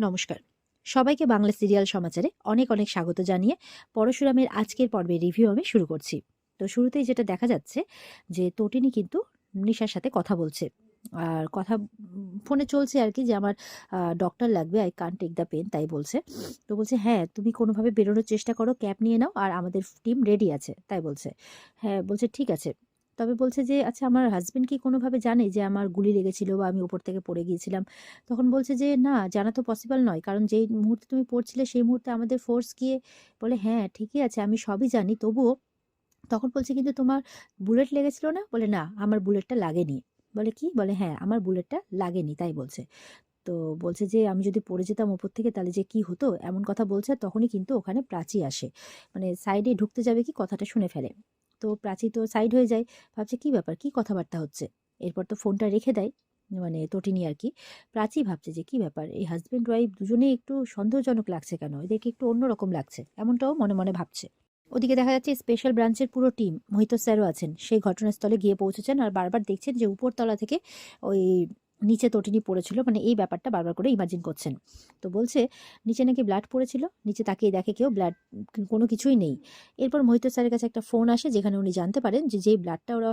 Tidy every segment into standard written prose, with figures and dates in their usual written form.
নমস্কার। সবাইকে বাংলা সিরিয়াল সমাচারে অনেক অনেক স্বাগত জানিয়ে পরশুরামের আজকের পর্বের রিভিউ আমি শুরু করছি। তো শুরুতেই যেটা দেখা যাচ্ছে যে তটিনী কিন্তু নিশার সাথে কথা বলছে। আর কথা ফোনে চলছে আর কি, যে আমার ডক্টর লাগবে, I can't take the pain, তাই বলছে। তো বলছে হ্যাঁ তুমি কোনোভাবে বেরোনোর চেষ্টা করো, ক্যাব নিয়ে নাও, আর আমাদের টিম রেডি আছে, তাই বলছে। হ্যাঁ বলছে ঠিক আছে। তবে বলছে যে আচ্ছা আমার হাজবেন্ড কি কোনোভাবে জানে যে আমার গুলি লেগেছিল বা আমি উপর থেকে পড়ে গিয়েছিলাম? তখন বলছে যে, "না, জানা তো পসিবল নয়। কারণ যেই মুহূর্তে তুমি পড়ছিলে সেই মুহূর্তে আমাদের ফোর্স গিয়ে" বলে, "হ্যাঁ, ঠিকই আছে, আমি সবই জানি। তবুও" তখন বলছে, "কিন্তু তোমার বুলেট লেগেছিল না?" বলে, "না, আমার বুলেটটা লাগেনি।" বলে, "কি?" বলে, "হ্যাঁ, আমার বুলেটটা লাগেনি।" তাই বলছে। তো বলছে যে, "আমি যদি পড়ে যেতাম উপর থেকে তাহলে যে কি হতো?" এমন কথা বলছে। তখনই কিন্তু ওখানে প্রাচী আসে। মানে সাইডে ঢুকতে যাবে কি কথাটা শুনে ফেলে। তো প্রাচী তো সাইড হয়ে যায়। ভাবছে কি ব্যাপার? কি কথাবার্তা হচ্ছে? এরপর তো ফোনটা রেখে দেয়। মানে তটিনী আরকি। প্রাচী ভাবছে যে কি ব্যাপার? এই হাসব্যান্ড ওয়াইফ দুজনেই একটু সন্দেহজনক লাগছে কেন? এদেরকে একটু অন্যরকম লাগছে। এমনটাও মনে মনে ভাবছে। ওদিকে দেখা যাচ্ছে স্পেশাল ব্রাঞ্চের পুরো টিম, মোহিত স্যারও আছেন। সেই ঘটনাস্থলে গিয়ে পৌঁছেছেন আর বারবার দেখছেন যে উপরতলা থেকে ওই নিচে তটিনী পড়েছিল। মানে এই ব্যাপারটা বারবার করে ইমাজিন করছেন। তো বলছে নিচে নাকি ব্লাড পড়েছিল। নিচে তাকিয়ে দেখে কেউ ব্লাড কোনো কিছুই নেই। এরপর মোহিত স্যারের কাছে একটা ফোন আসে, যেখানে উনি জানতে পারেন যে যেই ব্লাডটা ওরা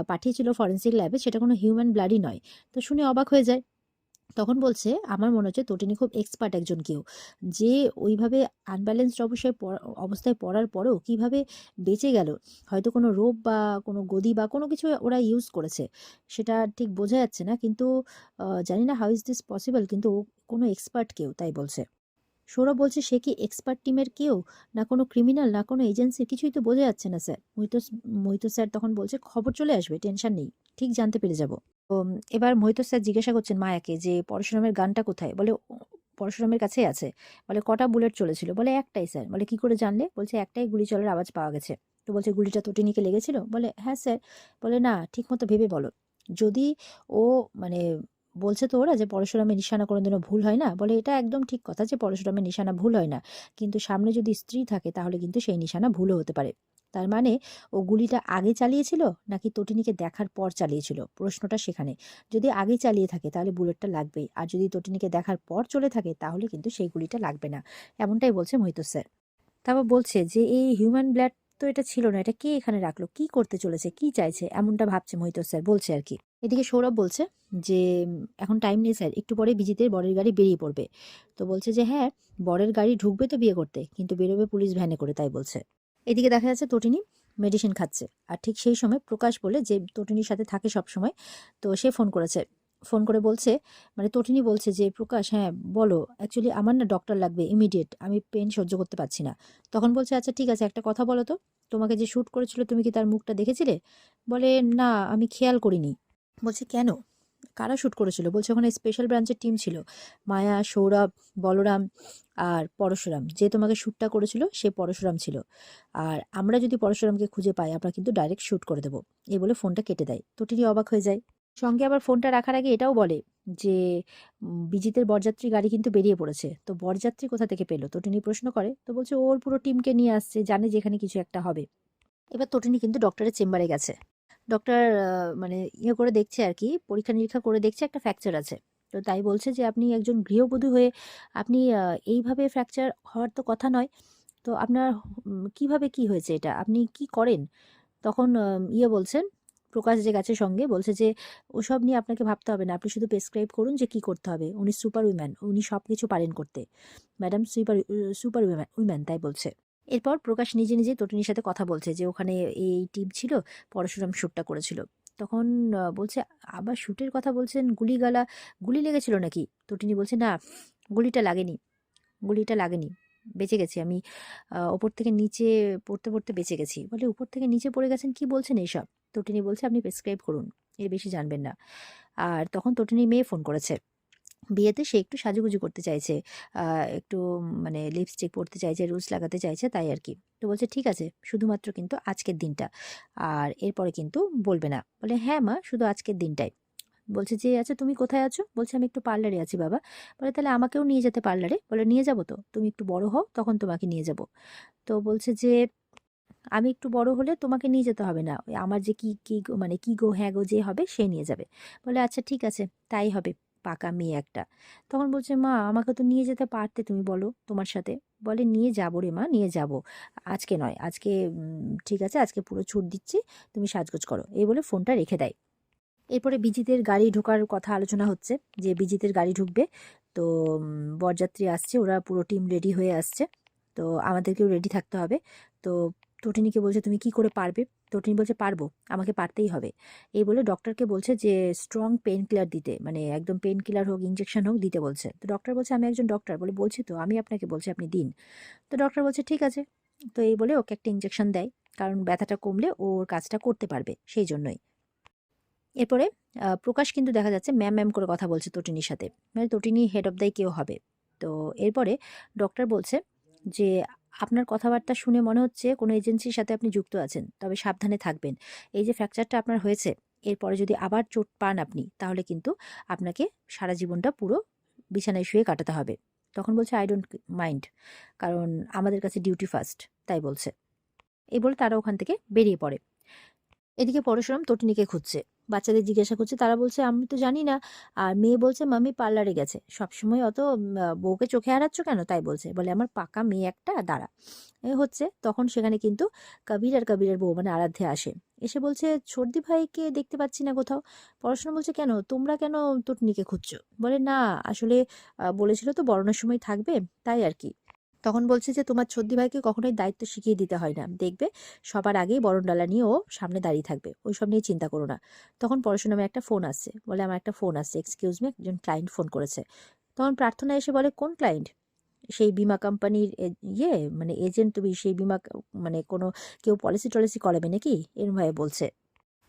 পাঠিয়েছিল ফরেনসিক ল্যাবে সেটা কোনো হিউম্যান ব্লাডই নয়। তো শুনে অবাক হয়ে যায়। তখন বলছে, "আমার মনে হচ্ছে তটিনী খুব এক্সপার্ট একজন কেউ। যে ওইভাবে আনব্যালেন্সড অবস্থায় পড়ার পরেও কিভাবে বেঁচে গেল। হয়তো কোনো রোপ বা কোনো গদি বা কোনো কিছু ওরা ইউজ করেছে। সেটা ঠিক বোঝা যাচ্ছে না। কিন্তু জানি না হাউ ইজ দিস পসিবল, কিন্তু ও কোনো এক্সপার্ট কেউ।" তাই বলছে। সৌরভ বলছে, "সে কি এক্সপার্ট টিমের কেউ? না কোনো ক্রিমিনাল, না কোনো এজেন্সি? কিছুই তো বোঝা যাচ্ছে না স্যার।" মোহিত স্যার তখন বলছে, "খবর চলে আসবে, টেনশন নেই। ঠিক জানতে পেরে যাব।" তো এবার মোহিত স্যার জিজ্ঞাসা করছেন মায়াকে যে, "পরশুরামের গানটা কোথায়?" বলে, পরশুরামের কাছেই আছে।" বলে, "কটা বুলেট চলেছিল?" বলে, "একটাই স্যার।" বলে, "কি করে জানলে?" বলছে, "একটাই গুলি চলার আওয়াজ পাওয়া গেছে।" তো বলছে, "গুলিটা তটিনীকে লেগেছিল?" বলে, "হ্যাঁ স্যার।" বলে, "না, ঠিকমতো ভেবে বলো। যদি ও মানে বলছে তো ওরা যে পরশুরামের নিশানা কোনোদিনও ভুল হয় না।" বলে, "এটা একদম ঠিক কথা যে পরশুরামের নিশানা ভুল হয় না। কিন্তু সামনে যদি স্ত্রী থাকে তাহলে কিন্তু সেই নিশানা ভুলও হতে পারে। তার মানে ও গুলিটা আগে চালিয়েছিল নাকি তটিনীকে দেখার পর চালিয়েছিল? প্রশ্নটা সেখানে। যদি আগেই চালিয়ে থাকে তাহলে বুলেটটা লাগবেই। আর যদি তটিনীকে দেখার পর চলে থাকে তাহলে কিন্তু সেই গুলিটা লাগবে না।" এমনটাই বলছে মোহিত স্যার। তারপর বলছে যে, "এই হিউম্যান ব্লাড তো এটা ছিল না। এটা কে এখানে রাখলো? কি করতে চলেছে? কি চাইছে?" এমনটা ভাবছে মোহিত স্যার, বলছে আরকি। এদিকে সৌরভ বলছে যে, "এখন টাইম নেই স্যার। একটু পরে বিজিতের বরের গাড়ি বেরিয়ে পড়বে।" তো বলছে যে, "হ্যাঁ, বরের গাড়ি ঢুকবে তো বিয়ে করতে, কিন্তু বেরোবে পুলিশ ভ্যানে করে।" তাই বলছে। এদিকে দেখা যাচ্ছে তটিনী মেডিসিন খাচ্ছে। আর ঠিক সেই সময় প্রকাশ বলে, যে তটিনীর সাথে থাকে সবসময়, তো সে ফোন করেছে। ফোন করে বলছে, মানে তটিনী বলছে যে, "প্রকাশ, হ্যাঁ বলো। অ্যাকচুয়ালি আমার না ডক্টর লাগবে ইমিডিয়েট। আমি পেন সহ্য করতে পারছি না।" তখন বলছে, "আচ্ছা ঠিক আছে, একটা কথা বলো তো। তোমাকে যে শ্যুট করেছিল তুমি কি তার মুখটা দেখেছিলে?" বলে, "না, আমি খেয়াল করিনি।" বলছে, "কেন? কারা শ্যুট করেছিল?" বলছে, "ওখানে স্পেশাল ব্রাঞ্চের টিম ছিল। মায়া, সৌরভ, বলরাম আর পরশুরাম। যে তোমাকে শ্যুটটা করেছিল সে পরশুরাম ছিল। আর আমরা যদি পরশুরামকে খুঁজে পাই আমরা কিন্তু ডাইরেক্ট শ্যুট করে দেব।" এই বলে ফোনটা কেটে দেয়। তটিনী অবাক হয়ে যায়। সঙ্গে আবার ফোনটা রাখার আগে এটাও বলে যে, বিজিতের বরযাত্রী গাড়ি কিন্তু বেরিয়ে পড়েছে। তো বরযাত্রী কোথা থেকে পেল? তটিনী প্রশ্ন করে। তো বলছে ওর পুরো টিমকে নিয়ে আসছে, জানে যে এখানে কিছু একটা হবে। এবার তটিনী কিন্তু ডক্টরের চেম্বারে গেছে। ডক্টর মানে ইয়ে করে দেখছে আরকি, পরীক্ষা-নিরীক্ষা করে দেখছে একটা ফ্র্যাকচার আছে। তো তাই বলছে যে, "আপনি একজন গৃহবধূ হয়ে আপনি এইভাবে ফ্র্যাকচার হওয়ার তো কথা নয়। তো আপনার কিভাবে কি হয়েছে এটা? আপনি কি করেন?" তখন ইয়ে বলছেন, প্রকাশ যে গেছে সঙ্গে, বলছে যে, "ওসব নিয়ে আপনাকে ভাবতে হবে না। আপনি শুধু প্রেসক্রাইব করুন যে কি করতে হবে। উনি সুপার উইম্যান। উনি সবকিছু পারেন করতে। Madam super woman." তাই বলছে। এরপর প্রকাশ নিজে নিজেই তটিনীর সাথে কথা বলছে যে ওখানে এই টিম ছিল, পরশুরাম শ্যুটটা করেছিল। তখন বলছে, "আবার শ্যুটের কথা বলছেন, গুলি লেগেছিল নাকি?" তটিনী বলছে, "না, গুলিটা লাগেনি। গুলিটা লাগেনি। বেঁচে গেছি আমি। ওপর থেকে নিচে পড়তে বেঁচে গেছি।" বলে, "উপর থেকে নিচে পড়ে গেছেন? কি বলছেন এইসব?" তটিনী বলছে, "আপনি প্রেসক্রাইব করুন। এর বেশি জানবেন না।" আর তখন তটিনীর মেয়ে ফোন করেছে। বিয়েতে সে একটু সাজুগুজু করতে চাইছে। আ একটু মানে লিপস্টিক পরতে চাইছে, রুজ লাগাতে চাইছে, তাই আরকি। তো বলছে, "ঠিক আছে, শুধুমাত্র কিন্তু আজকের দিনটা। আর এরপরে কিন্তু বলবে না।" বলে, "হ্যাঁ মা, শুধু আজকের দিনটাই।" বলছে যে, "আচ্ছা তুমি কোথায় আছো?" বলছে, "আমি একটু পার্লারে আছি বাবা।" বলে, "তাহলে আমাকেও নিয়ে যেতে পার্লারে?" বলে, "নিয়ে যাবো তো। তুমি একটু বড় হও, তখন তোমাকে নিয়ে যাবো।" তো বলছে যে, "আমি একটু বড় হলে তোমাকে নিয়ে যেতে হবে না। ওই আমার যে কি গো, মানে কি গো, হ্যাঁ গো যে হবে সে নিয়ে যাবে।" বলে, "আচ্ছা ঠিক আছে, তাই হবে।" পাকা মেয়ে একটা। তখন বলছে, মা আমাকে তো নিয়ে যেতে পারতে তুমি বলো তোমার সাথে। বলে, নিয়ে যাবো রে মা, নিয়ে যাবো, আজকে নয়, আজকে ঠিক আছে, আজকে পুরো ছুট দিচ্ছি, তুমি সাজগোজ করো, এই বলে ফোনটা রেখে দেয়। এরপরে বিজিতের গাড়ি ঢোকার কথা আলোচনা হচ্ছে যে বিজিতের গাড়ি ঢুকবে। তো বরযাত্রী আসছে, ওরা পুরো টিম রেডি হয়ে আসছে। তো আমাদেরকেও রেডি থাকতে হবে। তো তটিনীকে বলছে, তুমি কি করে পারবে? তটিনী বলছে, পারবো, আমাকে পারতেই হবে। এই বলে ডক্টরকে বলছে যে স্ট্রং পেন কিলার দিতে, মানে একদম পেন কিলার হোক, ইঞ্জেকশন হোক, দিতে বলছে। তো ডক্টর বলছে, আমি একজন ডক্টর, বলে বলছি তো, আমি আপনাকে বলছি আপনি দিন। তো ডক্টর বলছে, ঠিক আছে। তো এই বলে ওকে একটা ইঞ্জেকশন দেয়, কারণ ব্যথাটা কমলে ওর কাজটা করতে পারবে, সেই জন্যই। এরপরে প্রকাশ কিন্তু দেখা যাচ্ছে ম্যাম ম্যাম করে কথা বলছে তটিনীর সাথে, মানে তটিনী হেড অফ দ্য কেউ হবে। তো এরপরে ডক্টর বলছে যে আপনার কথাবার্তা শুনে মনে হচ্ছে কোনো এজেন্সির সাথে আপনি যুক্ত আছেন, তবে সাবধানে থাকবেন। এই যে ফ্র্যাকচারটা আপনার হয়েছে, এরপরে যদি আবার চোট পান আপনি, তাহলে কিন্তু আপনাকে সারা জীবনটা পুরো বিছানায় শুয়ে কাটাতে হবে। তখন বলছে, আই ডোন্ট মাইন্ড, কারণ আমাদের কাছে ডিউটি ফার্স্ট, তাই বলছে। এই বলে তারা ওখান থেকে বেরিয়ে পড়ে। এদিকে পরশুরাম তটিনীকে খুঁজছে, বাচ্চাদের জিজ্ঞাসা করছে, তারা বলছে আমি তো জানি না। আর মেয়ে বলছে মাম্মি পার্লারে গেছে, সবসময় অত বউকে চোখে হারাচ্ছ কেন, তাই বলছে। বলে, আমার পাকা মেয়ে একটা, দাঁড়া। এই হচ্ছে তখন সেখানে কিন্তু কবির আর কবিরের বউ মানে আরাধ্যা আসে। এসে বলছে, ছর্দি ভাইকে দেখতে পাচ্ছি না কোথাও। পড়াশোনা বলছে, কেন, তোমরা কেন তটিনীকে খুঁজছো? বলে, না আসলে বলেছিল তো বরণের সময় থাকবে, তাই আর কি। তখন বলছে যে তোমার ছদ্দি ভাইকে কখনোই দায়িত্ব শিখিয়ে দিতে হয় না, দেখবে সবার আগেই বরণডালা নিয়ে ও সামনে দাঁড়িয়ে থাকবে, ওইসব নিয়ে চিন্তা করো না। তখন পড়াশোনা নামে একটা ফোন আসছে, বলে আমার একটা ফোন আসছে, এক্সকিউজ মি, একজন ক্লায়েন্ট ফোন করেছে। তখন প্রার্থনা এসে বলে, কোন ক্লায়েন্ট? সেই বীমা কোম্পানির মানে এজেন্ট তুমি, সেই বীমা মানে কোনো কেউ পলিসি টলিসি করাবে নাকি, এরম ভাবে বলছে।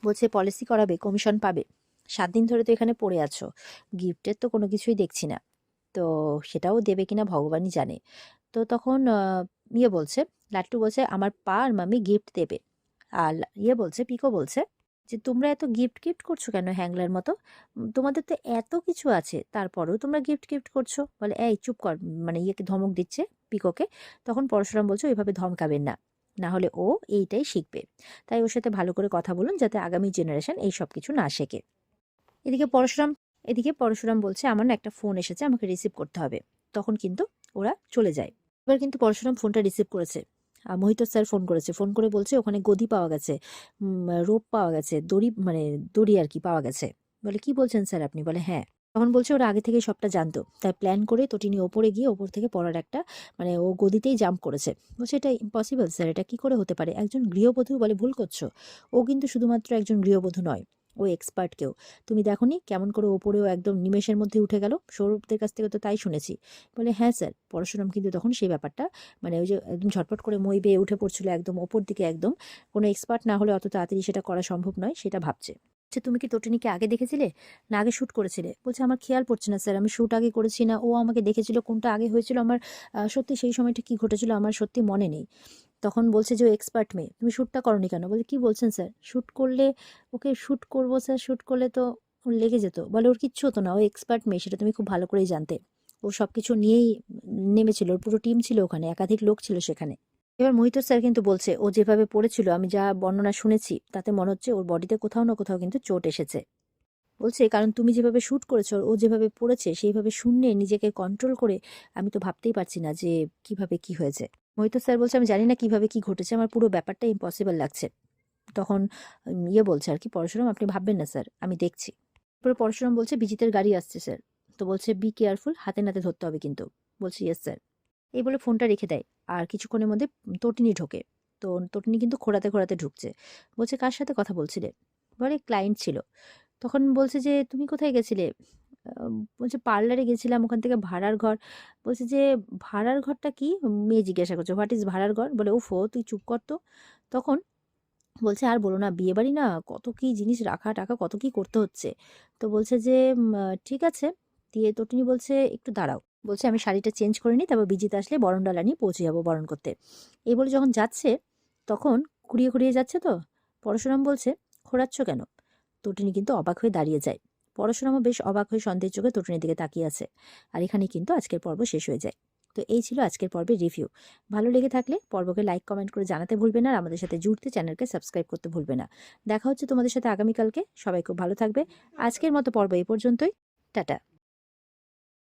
বলছে, পলিসি করাবে, কমিশন পাবে, 7 দিন ধরে তো এখানে পড়ে আছো, গিফটের তো কোনো কিছুই দেখছি না, তো সেটাও দেবে কিনা ভগবানই জানে। তো তখন বলছে, লাট্টু বলছে, আমার পা আর মাম্মি গিফট দেবে। আর বলছে, পিকো বলছে যে তোমরা এত গিফট গিফট করছো কেন হ্যাংলার মতো? তোমাদের তো এত কিছু আছে, তারপরেও তোমরা গিফট গিফট করছো। বলে, এই চুপ কর, মানে ইয়েকে ধমক দিচ্ছে, পিকোকে। তখন পরশুরাম বলছে, ওইভাবে ধমকাবেন না, না হলে ও এইটাই শিখবে, তাই ওর সাথে ভালো করে কথা বলুন, যাতে আগামী জেনারেশন এই সব কিছু না শেখে। এদিকে পরশুরাম এদিকে পরশুরাম বলছে, আমার না একটা ফোন এসেছে, আমাকে রিসিভ করতে হবে। তখন কিন্তু ওরা চলে যায়। এবার কিন্তু পরশুরাম ফোনটা রিসিভ করেছে। মোহিত স্যার ফোন করেছে, ফোন করে বলছে ওখানে গদি পাওয়া গেছে, রোপ পাওয়া গেছে, দড়ি, মানে দড়ি আর কি পাওয়া গেছে। বলে, কি বলছেন স্যার আপনি? বলে, হ্যাঁ। তখন বলছে, ওরা আগে থেকে সবটা জানতো, তাই প্ল্যান করে তটিনী ওপরে গিয়ে ওপর থেকে পড়ার একটা, মানে ও গদিতেই জাম্প করেছে। বলছে, এটা ইম্পসিবল স্যার, এটা কি করে হতে পারে? একজন গৃহবধূ। বলে, ভুল করছো, ও কিন্তু শুধুমাত্র একজন গৃহবধূ নয়, ও এক্সপার্ট কেউ। তুমি দেখোনি কেমন করে ওপরেও একদম নিমেষের মধ্যে উঠে গেল? সৌরভদের কাছ থেকে তো তাই শুনেছি। বলে, হ্যাঁ স্যার। পরশুরাম কিন্তু তখন সেই ব্যাপারটা, মানে ওই যে একদম ঝটপট করে মই বেয়ে উঠে পড়ছিল একদম ওপর দিকে, একদম কোনো এক্সপার্ট না হলে অত তাড়াতাড়ি সেটা করা সম্ভব নয়, সেটা ভাবছে। আচ্ছা, তুমি কি তটিনীকে আগে দেখেছিলে না আগে শ্যুট করেছিলে? বলছে, আমার খেয়াল পড়ছে না স্যার, আমি শ্যুট আগে করেছি না ও আমাকে দেখেছিল, কোনটা আগে হয়েছিল আমার সত্যি সেই সময়টা কি ঘটেছিল আমার সত্যি মনে নেই। তখন বলছে যে ও এক্সপার্ট মেয়ে, তুমি শ্যুটটা করনি কেন? বলে, কি বলছেন স্যার, শ্যুট করলে, ওকে শ্যুট করবো স্যার, শ্যুট করলে তো ওর লেগে যেত। বলে, ওর কিচ্ছু হতো না, ও এক্সপার্ট মেয়ে, সেটা তুমি খুব ভালো করেই জানতে। ও সব কিছু নিয়েই নেমেছিল, ওর পুরো টিম ছিল ওখানে, একাধিক লোক ছিল সেখানে। এবার মোহিত স্যার কিন্তু বলছে, ও যেভাবে পড়েছিল, আমি যা বর্ণনা শুনেছি তাতে মনে হচ্ছে ওর বডিতে কোথাও না কোথাও কিন্তু চোট এসেছে। বলছে, কারণ তুমি যেভাবে শ্যুট করেছো, ও যেভাবে পড়েছে সেইভাবে শুনে নিজেকে কন্ট্রোল করে, আমি তো ভাবতেই পারছি না যে কিভাবে কি হয়েছে। মোহিত স্যার বলছে, আমি জানি না কিভাবে কি ঘটেছে, আমার পুরো ব্যাপারটা ইম্পসিবল লাগছে। তখন বলছে আর কি, পরশুরাম আপনি ভাববেন না স্যার, আমি দেখছি। তারপরে পরশুরাম বলছে, বিজিতের গাড়ি আসছে স্যার। তো বলছে, বি কেয়ারফুল, হাতে নাতে ধরতে হবে কিন্তু। বলছে, ইয়েস স্যার। এই বলে ফোনটা রেখে দেয়। আর কিছুক্ষণের মধ্যে তটিনী ঢোকে। তো তটিনী কিন্তু খোঁড়াতে খোঁড়াতে ঢুকছে। বলছে, কার সাথে কথা বলছিলে? বলে, ক্লায়েন্ট ছিল। তখন বলছে যে, তুমি কোথায় গেছিলে? বলছে, পার্লারে গেছিলাম, ওখান থেকে ভাড়ার ঘর। বলছে যে, ভাড়ার ঘরটা কি? মেয়ে জিজ্ঞাসা করছে, হোয়াট ইজ ভাড়ার ঘর? বলে, ওফো তুই চুপ কর তো। তখন বলছে, আর বলো না, বিয়েবাড়ি না, কত কি জিনিস রাখা টাকা, কত কি করতে হচ্ছে। তো বলছে যে, ঠিক আছে। দিয়ে তটিনী বলছে, একটু দাঁড়াও। বলছে, আমি শাড়িটা চেঞ্জ করে নিই, তারপর বিজিত আসলে বরণডালা নিয়ে পৌঁছে যাবো বরণ করতে। এই বলে যখন যাচ্ছে, তখন খুঁড়িয়ে খুঁড়িয়ে যাচ্ছে তো। পরশুরাম বলছে, খোঁড়াচ্ছ কেন? তটিনী কিন্তু অবাক হয়ে দাঁড়িয়ে যায়। পরশুরামও বেশ অবাক হয়ে সন্দেহের চোখে তটিনীর দিকে তাকিয়ে আছে। আর এখানেই কিন্তু আজকের পর্ব শেষ হয়ে যায়। তো এই ছিল আজকের পর্বের রিভিউ। ভালো লেগে থাকলে পর্বকে লাইক কমেন্ট করে জানাতে ভুলবে না, আর আমাদের সাথে জুড়তে চ্যানেলকে সাবস্ক্রাইব করতে ভুলবে না। দেখা হচ্ছে তোমাদের সাথে আগামীকালকে। সবাই খুব ভালো থাকবে। আজকের মতো পর্ব এই পর্যন্তই। টাটা।